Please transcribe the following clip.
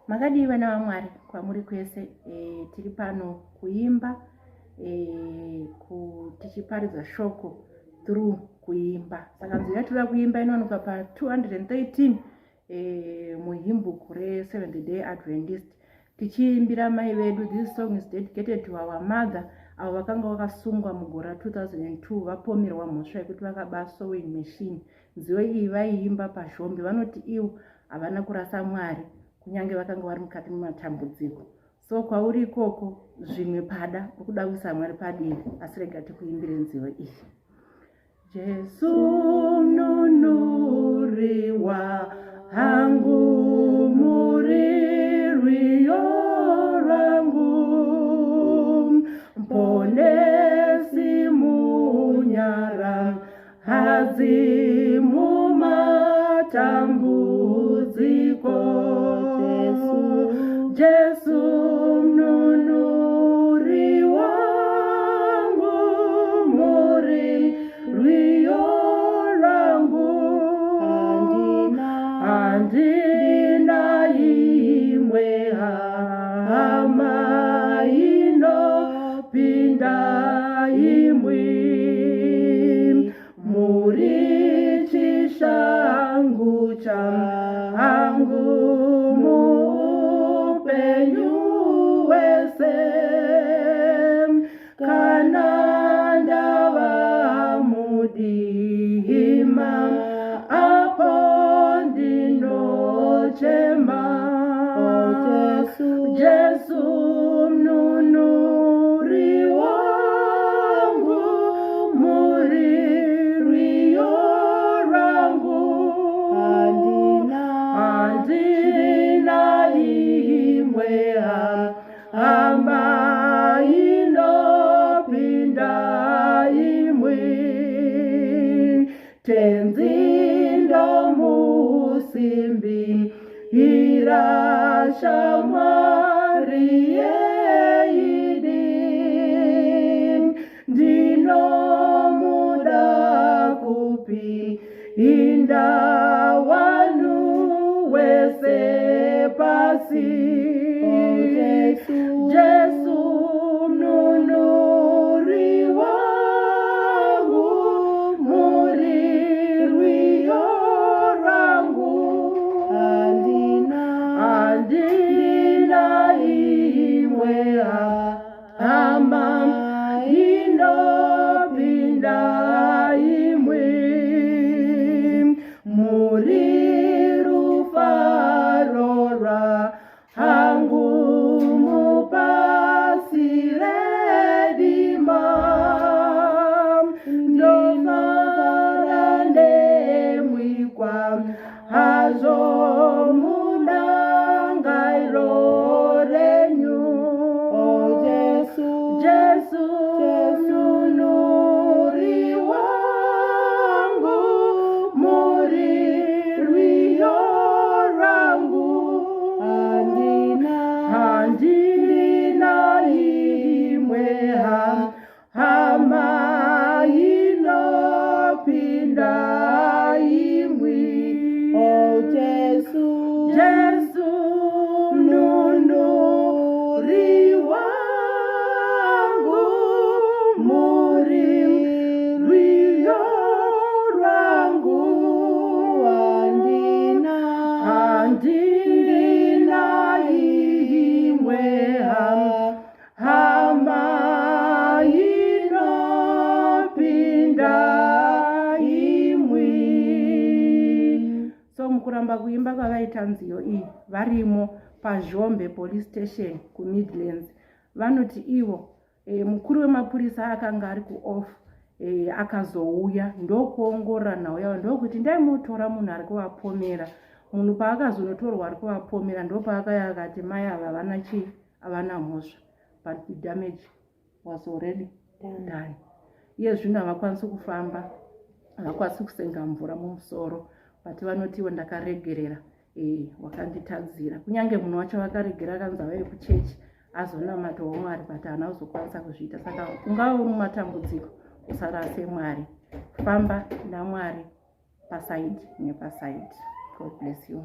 Makadii vana vaMwari kwamuri kwese. Tiri pano kuimba, tichiparidza shoko through kuimba. Saka nzira yatinoda kuimba inowanikwa pa 213 muhymnbook re7th Day Adventist. Tichiimbira mai vedu. This song is dedicated to our mother, avo vakanga vakasungwa mugore 2002 vapomerwa mhosva yekuti vakaba sewing machine. Nziyo iyi vaiimba paZhombe. Vanoti ivo havana kurasa Mwari kunyange vakanga vari mukati mematambudziko. So kwauri ikoko zvimwe pada ukuda kuisa Mwari padivi, asi rega tikuimbire nziyo iyi. Jesu mnunuriwa hangu murirwiyo rangu, mponesi munyara hadzi mumatambudziko. Jesu mnunuri wangu murirwiyo rangu, handina imwe hama inopinda imwe, muri chishangu changu muupenyu wese, kana ndava mudima apo ndinochema. Jesu mnunuri wangu murirwiyo rangu, handina imwe hama inopinda imwe, tenzi ndomusimbi irasha Mwari yeidi, ndinomuda kupi inda wanu wese pasi. Jesu mnunuri wangu murirwiyo rangu, handina imwe hama inopinda imwe, muri rufaro rwangu mupasire dima, ndofara ndemwikwa hazvo mundangairo renyu. Jesu mnunuri wangu murirwiyo rangu, handina imwe hama inopinda imwe. Jesu mnunuri wangu murirwiyo rangu, handina imwe hama inopinda imwe. So mukuramba kuimba kwavaita nziyo iyi varimo paZhombe police station kuMidlands. Vanoti ivo mukuru wemapurisa akanga ari kuoff, akazouya ndokuongorora nhau yavo, ndokuti ndaimutora munhu ari kuvapomera. Munhu paakazonotorwa ari kuvapomera ndopaakaya akati mai ava havana chii, havana mhosva, but the damage was already done. Iye zvino havakwanisi kufamba, havakwanisi kusenga mvura mumusoro, but vanoti ivo ndakaregerera, wakanditadzira. Kunyange munhu wacho vakaregera akanzi avai kuchechi azonamatawo Mwari, but haana kuzokwanisa kuzviita. Saka ungava uri mumatambudziko, usarase Mwari, famba naMwari pasaidi nepasaidi. God bless you.